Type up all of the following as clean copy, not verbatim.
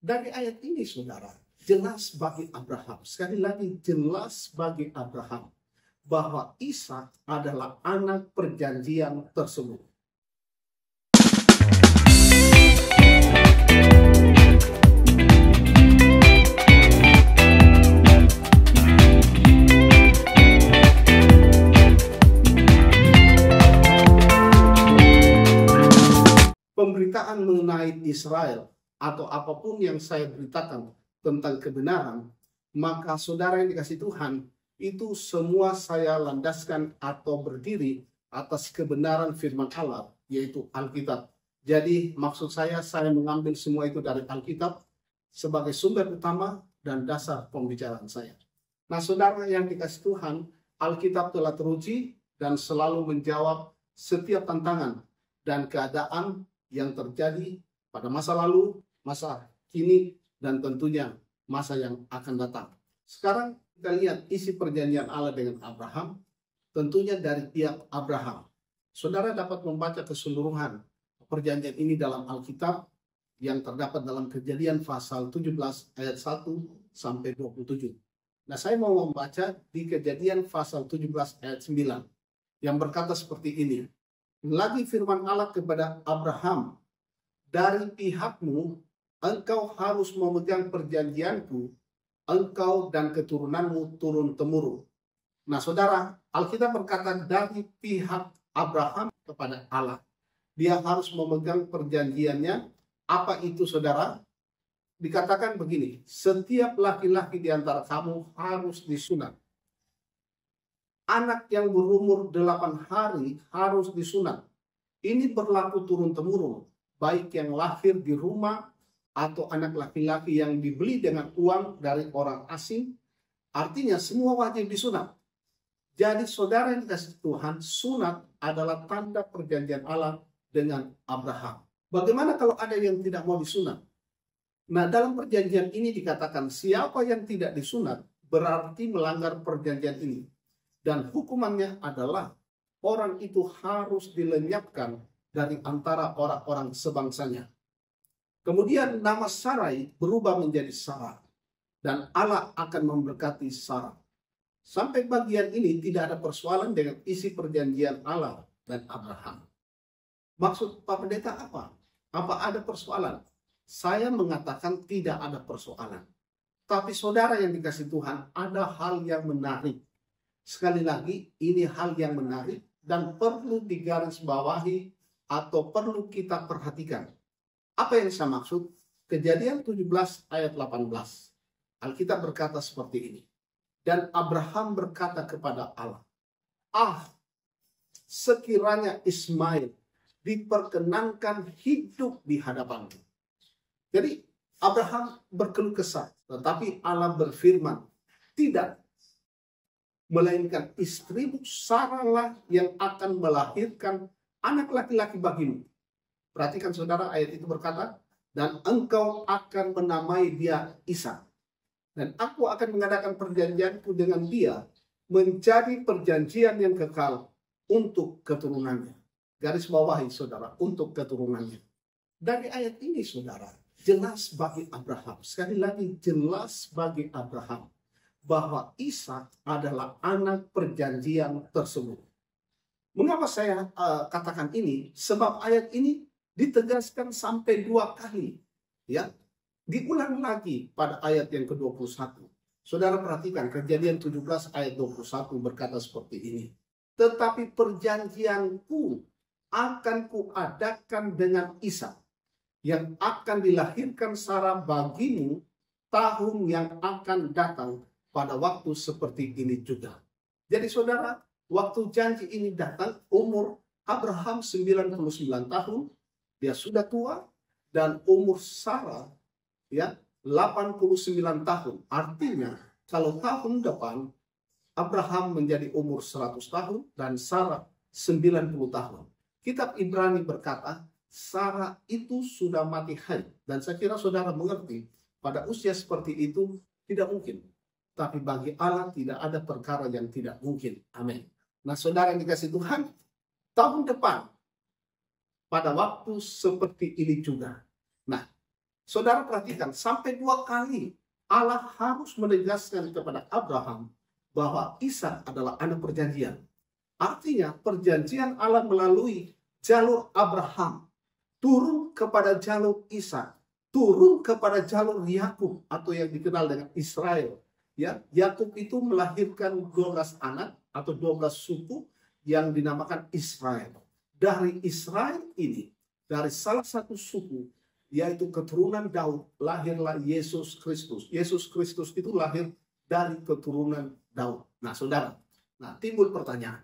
Dari ayat ini, saudara, jelas bagi Abraham, sekali lagi jelas bagi Abraham, bahwa Ishak adalah anak perjanjian tersebut. Pemberitaan mengenai Israel atau apapun yang saya beritakan tentang kebenaran, maka saudara yang dikasih Tuhan, itu semua saya landaskan atau berdiri atas kebenaran firman Allah, yaitu Alkitab. Jadi maksud saya mengambil semua itu dari Alkitab sebagai sumber utama dan dasar pembicaraan saya. Nah, saudara yang dikasih Tuhan, Alkitab telah teruji dan selalu menjawab setiap tantangan dan keadaan yang terjadi pada masa lalu, masa kini, dan tentunya masa yang akan datang. Sekarang kita lihat isi perjanjian Allah dengan Abraham, tentunya dari pihak Abraham. Saudara dapat membaca keseluruhan perjanjian ini dalam Alkitab yang terdapat dalam Kejadian pasal 17 ayat 1 sampai 27. Nah, saya mau membaca di Kejadian pasal 17 ayat 9 yang berkata seperti ini. Lagi firman Allah kepada Abraham, dari pihakmu engkau harus memegang perjanjianku, engkau dan keturunanmu turun-temurun. Nah, saudara, Alkitab berkata dari pihak Abraham kepada Allah. Dia harus memegang perjanjiannya. Apa itu, saudara? Dikatakan begini, setiap laki-laki di antara kamu harus disunat. Anak yang berumur 8 hari harus disunat. Ini berlaku turun-temurun, baik yang lahir di rumah atau anak laki-laki yang dibeli dengan uang dari orang asing. Artinya semua wajib disunat. Jadi saudara yang dikasih Tuhan, sunat adalah tanda perjanjian Allah dengan Abraham. Bagaimana kalau ada yang tidak mau disunat? Nah, dalam perjanjian ini dikatakan siapa yang tidak disunat berarti melanggar perjanjian ini. Dan hukumannya adalah orang itu harus dilenyapkan dari antara orang-orang sebangsanya. Kemudian nama Sarai berubah menjadi Sarah. Dan Allah akan memberkati Sarah. Sampai bagian ini tidak ada persoalan dengan isi perjanjian Allah dan Abraham. Maksud Pak Pendeta apa? Apa ada persoalan? Saya mengatakan tidak ada persoalan. Tapi saudara yang dikasih Tuhan, ada hal yang menarik. Sekali lagi, ini hal yang menarik dan perlu digarisbawahi atau perlu kita perhatikan. Apa yang saya maksud? Kejadian 17 ayat 18. Alkitab berkata seperti ini. Dan Abraham berkata kepada Allah, sekiranya Ismail diperkenankan hidup di hadapanmu. Jadi Abraham berkeluh kesah, tetapi Allah berfirman, tidak. Melainkan istrimu Sarah yang akan melahirkan anak laki-laki bagimu. Perhatikan saudara, ayat itu berkata, dan engkau akan menamai dia Ishak. Dan aku akan mengadakan perjanjianku dengan dia menjadi perjanjian yang kekal untuk keturunannya. Garis bawahi saudara, untuk keturunannya. Dari ayat ini saudara, jelas bagi Abraham. Sekali lagi jelas bagi Abraham. Bahwa Ishak adalah anak perjanjian tersebut. Mengapa saya katakan ini? Sebab ayat ini ditegaskan sampai 2 kali. Ya, diulang lagi pada ayat yang ke-21. Saudara perhatikan, Kejadian 17 ayat 21 berkata seperti ini. Tetapi perjanjianku akan kuadakan dengan Ishak, yang akan dilahirkan Sarah bagimu tahun yang akan datang pada waktu seperti ini juga. Jadi saudara, waktu janji ini datang, umur Abraham 99 tahun, dia sudah tua, dan umur Sarah 89 tahun. Artinya, kalau tahun depan, Abraham menjadi umur 100 tahun, dan Sarah 90 tahun. Kitab Ibrani berkata, Sarah itu sudah mati hai. Dan saya kira saudara mengerti, pada usia seperti itu tidak mungkin. Tapi bagi Allah tidak ada perkara yang tidak mungkin. Amin. Nah, saudara yang dikasih Tuhan, tahun depan pada waktu seperti ini juga. Nah, Saudara perhatikan, sampai 2 kali Allah harus menegaskan kepada Abraham bahwa Ishak adalah anak perjanjian. Artinya perjanjian Allah melalui jalur Abraham turun kepada jalur Ishak, turun kepada jalur Yakub atau yang dikenal dengan Israel. Ya, Yakub itu melahirkan 12 anak atau 12 suku yang dinamakan Israel. Dari Israel ini, dari salah satu suku, yaitu keturunan Daud, lahirlah Yesus Kristus. Yesus Kristus itu lahir dari keturunan Daud. Nah, saudara, timbul pertanyaan,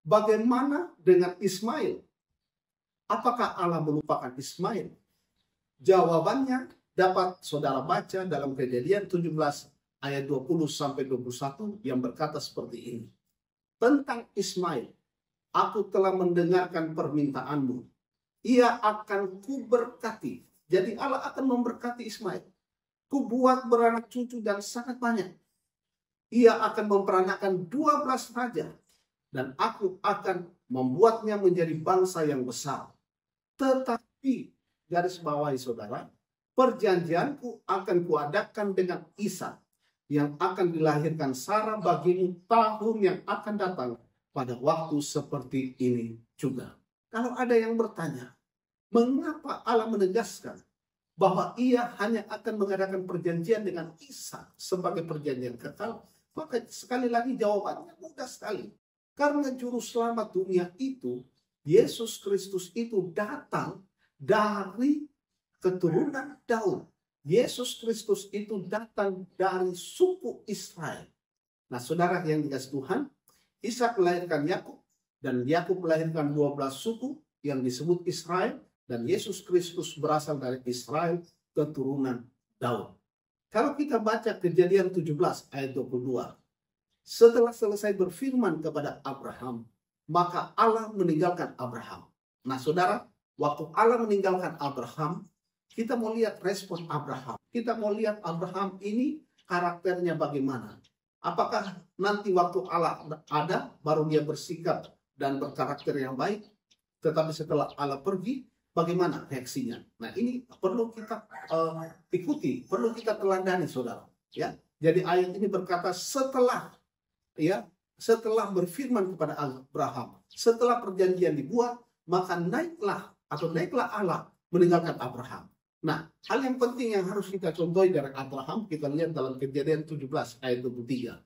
bagaimana dengan Ismail? Apakah Allah melupakan Ismail? Jawabannya dapat saudara baca dalam Kejadian 17 ayat 20-21 yang berkata seperti ini. Tentang Ismail, aku telah mendengarkan permintaanmu. Ia akan kuberkati. Jadi Allah akan memberkati Ismail. Kubuat beranak cucu dan sangat banyak. Ia akan memperanakan 12 raja. Dan aku akan membuatnya menjadi bangsa yang besar. Tetapi, garis bawahi saudara, perjanjianku akan kuadakan dengan Ishak yang akan dilahirkan Sarah bagimu tahun yang akan datang pada waktu seperti ini juga. Kalau ada yang bertanya, mengapa Allah menegaskan bahwa ia hanya akan mengadakan perjanjian dengan Ishak sebagai perjanjian kekal? Maka sekali lagi jawabannya mudah sekali. Karena juru selamat dunia itu, Yesus Kristus itu datang dari keturunan Daud. Yesus Kristus itu datang dari suku Israel. Nah, saudara yang dikasihi Tuhan, Ishak melahirkan Yakub dan Yakub melahirkan 12 suku yang disebut Israel, dan Yesus Kristus berasal dari Israel, keturunan Daud. Kalau kita baca Kejadian 17 ayat 22, setelah selesai berfirman kepada Abraham, maka Allah meninggalkan Abraham. Nah, saudara, waktu Allah meninggalkan Abraham, kita mau lihat respon Abraham. Kita mau lihat Abraham ini karakternya bagaimana. Apakah nanti waktu Allah ada, baru dia bersikap dan berkarakter yang baik. Tetapi setelah Allah pergi, bagaimana reaksinya? Nah, ini perlu kita ikuti, perlu kita teladani, saudara. Ya, jadi ayat ini berkata setelah berfirman kepada Abraham, setelah perjanjian dibuat, maka naiklah Allah meninggalkan Abraham. Nah, hal yang penting yang harus kita contohi dari Abraham, kita lihat dalam Kejadian 17 ayat 23.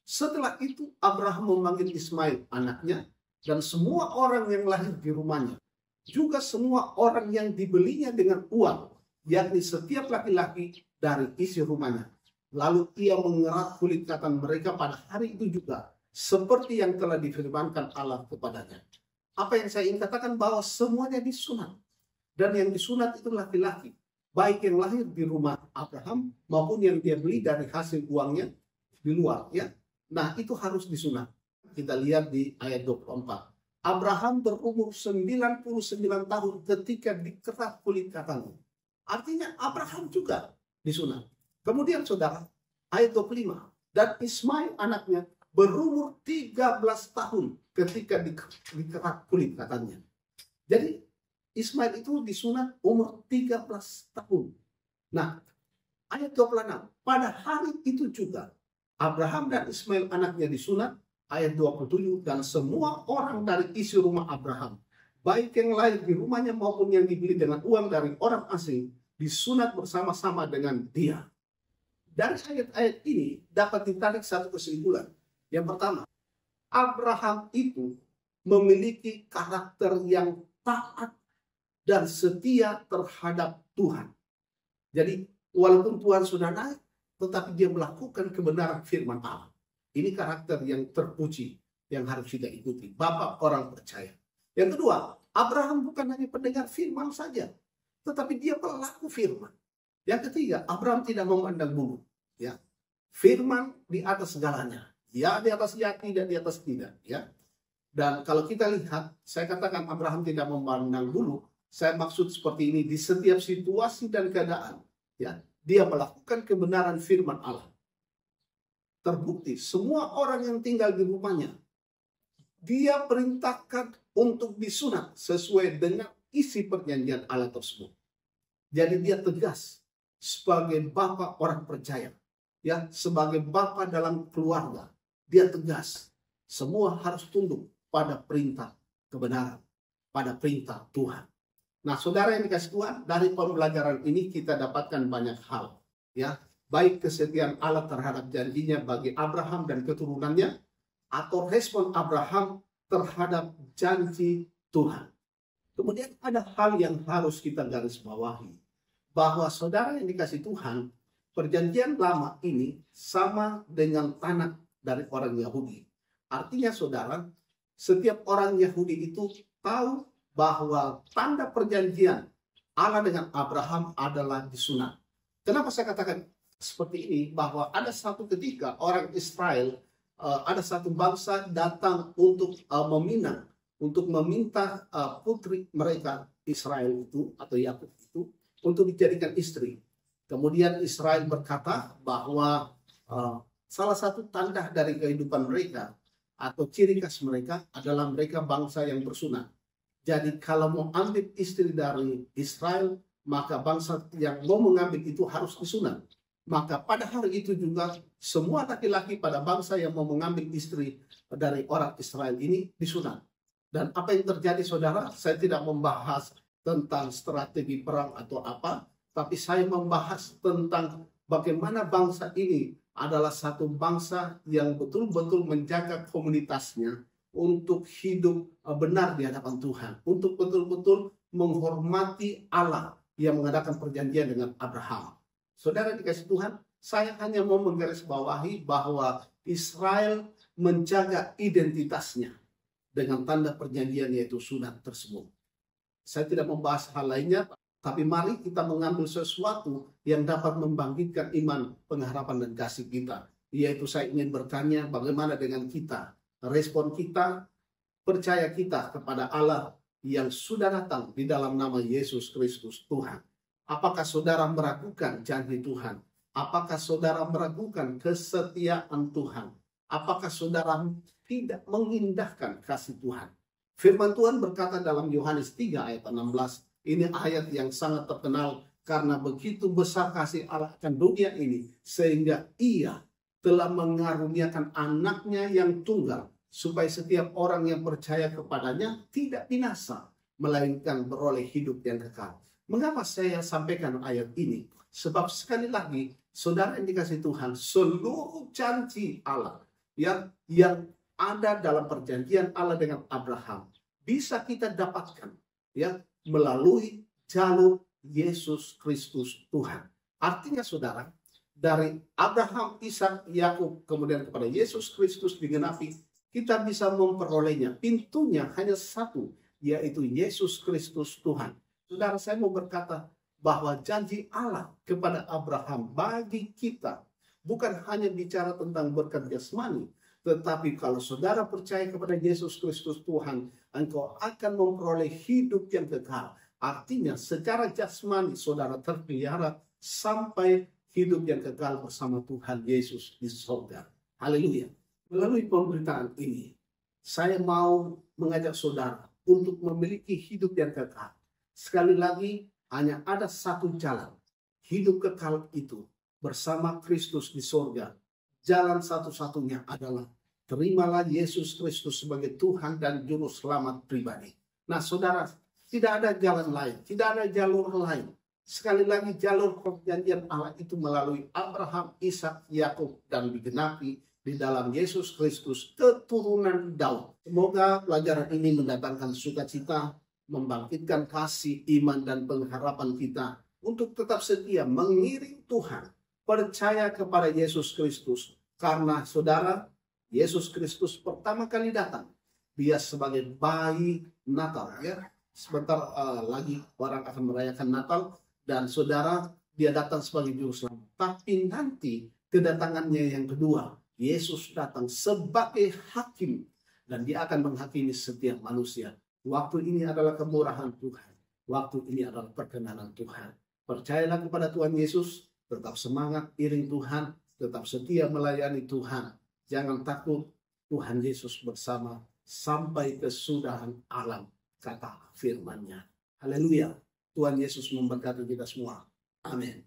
Setelah itu Abraham memanggil Ismail anaknya dan semua orang yang lahir di rumahnya, juga semua orang yang dibelinya dengan uang, yakni setiap laki-laki dari isi rumahnya. Lalu ia mengerat kulit katan mereka pada hari itu juga, seperti yang telah difirmankan Allah kepadanya. Apa yang saya ingin katakan, bahwa semuanya disunat. Dan yang disunat itu laki-laki, baik yang lahir di rumah Abraham maupun yang dia beli dari hasil uangnya di luar. Ya, nah itu harus disunat. Kita lihat di ayat 24. Abraham berumur 99 tahun ketika dikerat kulit katannya. Artinya Abraham juga disunat. Kemudian saudara, ayat 25. Dan Ismail anaknya berumur 13 tahun ketika dikerat kulit katannya. Jadi Ismail itu disunat umur 13 tahun. Nah, ayat 26. Pada hari itu juga Abraham dan Ismail anaknya disunat. Ayat 27. Dan semua orang dari isi rumah Abraham, baik yang lahir di rumahnya maupun yang dibeli dengan uang dari orang asing, disunat bersama-sama dengan dia. Dari ayat-ayat ini dapat ditarik satu kesimpulan. Yang pertama, Abraham itu memiliki karakter yang taat dan setia terhadap Tuhan. Jadi walaupun Tuhan sudah naik, tetapi dia melakukan kebenaran firman Allah. Ini karakter yang terpuji yang harus kita ikuti. Bapak orang percaya. Yang kedua, Abraham bukan hanya pendengar firman saja, tetapi dia pelaku firman. Yang ketiga, Abraham tidak memandang bulu. Ya, firman di atas segalanya. Ya di atas ya, tidak di atas tidak. Ya. Dan kalau kita lihat, saya katakan Abraham tidak memandang bulu. Saya maksud seperti ini, di setiap situasi dan keadaan, ya, dia melakukan kebenaran firman Allah. Terbukti, semua orang yang tinggal di rumahnya, dia perintahkan untuk disunat sesuai dengan isi perjanjian Allah tersebut. Jadi dia tegas, sebagai bapak orang percaya, ya, sebagai bapak dalam keluarga, dia tegas. Semua harus tunduk pada perintah kebenaran, pada perintah Tuhan. Nah, saudara yang dikasih Tuhan, dari pembelajaran ini kita dapatkan banyak hal, ya, baik kesetiaan Allah terhadap janjinya bagi Abraham dan keturunannya, atau respon Abraham terhadap janji Tuhan. Kemudian ada hal yang harus kita garis bawahi, bahwa saudara yang dikasih Tuhan, perjanjian lama ini sama dengan tanah dari orang Yahudi. Artinya saudara, setiap orang Yahudi itu tahu bahwa tanda perjanjian Allah dengan Abraham adalah disunat. Kenapa saya katakan seperti ini? Bahwa ada satu ketika orang Israel, ada satu bangsa datang untuk meminang, untuk meminta putri mereka Israel itu atau Yakub itu untuk dijadikan istri. Kemudian Israel berkata bahwa salah satu tanda dari kehidupan mereka atau ciri khas mereka adalah mereka bangsa yang bersunat. Jadi kalau mau ambil istri dari Israel, maka bangsa yang mau mengambil itu harus disunat. Maka pada hari itu juga semua laki-laki pada bangsa yang mau mengambil istri dari orang Israel ini disunat. Dan apa yang terjadi saudara, saya tidak membahas tentang strategi perang atau apa, tapi saya membahas tentang bagaimana bangsa ini adalah satu bangsa yang betul-betul menjaga komunitasnya untuk hidup benar di hadapan Tuhan, untuk betul-betul menghormati Allah yang mengadakan perjanjian dengan Abraham. Saudara dikasih Tuhan, saya hanya mau menggarisbawahi bahwa Israel menjaga identitasnya dengan tanda perjanjian yaitu sunat tersebut. Saya tidak membahas hal lainnya, tapi mari kita mengambil sesuatu yang dapat membangkitkan iman, pengharapan, dan kasih kita. Yaitu saya ingin bertanya bagaimana dengan kita, respon kita, percaya kita kepada Allah yang sudah datang di dalam nama Yesus Kristus Tuhan. Apakah saudara meragukan janji Tuhan? Apakah saudara meragukan kesetiaan Tuhan? Apakah saudara tidak mengindahkan kasih Tuhan? Firman Tuhan berkata dalam Yohanes 3 ayat 16, ini ayat yang sangat terkenal, karena begitu besar kasih Allah akan dunia ini, sehingga Ia telah mengaruniakan anaknya yang tunggal, supaya setiap orang yang percaya kepadanya tidak binasa, melainkan beroleh hidup yang kekal. Mengapa saya sampaikan ayat ini? Sebab sekali lagi, saudara yang dikasih Tuhan, seluruh janji Allah yang ada dalam perjanjian Allah dengan Abraham bisa kita dapatkan ya melalui jalur Yesus Kristus Tuhan. Artinya saudara, dari Abraham, Ishak, Yakub, kemudian kepada Yesus Kristus digenapi, kita bisa memperolehnya. Pintunya hanya satu, yaitu Yesus Kristus Tuhan. Saudara, saya mau berkata bahwa janji Allah kepada Abraham bagi kita bukan hanya bicara tentang berkat jasmani, tetapi kalau saudara percaya kepada Yesus Kristus Tuhan, engkau akan memperoleh hidup yang kekal. Artinya secara jasmani saudara terpelihara sampai hidup yang kekal bersama Tuhan Yesus di surga. Haleluya. Melalui pemberitaan ini, saya mau mengajak saudara untuk memiliki hidup yang kekal. Sekali lagi, hanya ada satu jalan. Hidup kekal itu bersama Kristus di surga. Jalan satu-satunya adalah terimalah Yesus Kristus sebagai Tuhan dan Juru Selamat pribadi. Nah saudara, tidak ada jalan lain, tidak ada jalur lain. Sekali lagi jalur perjanjian Allah itu melalui Abraham, Ishak, Yakub, dan digenapi di dalam Yesus Kristus keturunan Daud. Semoga pelajaran ini mendatangkan sukacita, membangkitkan kasih, iman, dan pengharapan kita untuk tetap setia mengiring Tuhan, percaya kepada Yesus Kristus. Karena saudara, Yesus Kristus pertama kali datang, dia sebagai bayi Natal. Ya, sebentar lagi orang akan merayakan Natal. Dan saudara, dia datang sebagai juru selamat. Tapi nanti kedatangannya yang kedua, Yesus datang sebagai hakim. Dan dia akan menghakimi setiap manusia. Waktu ini adalah kemurahan Tuhan. Waktu ini adalah perkenanan Tuhan. Percayalah kepada Tuhan Yesus. Tetap semangat iring Tuhan. Tetap setia melayani Tuhan. Jangan takut, Tuhan Yesus bersama sampai kesudahan alam. Kata firman-Nya. Haleluya. Tuhan Yesus memberkati kita semua. Amin.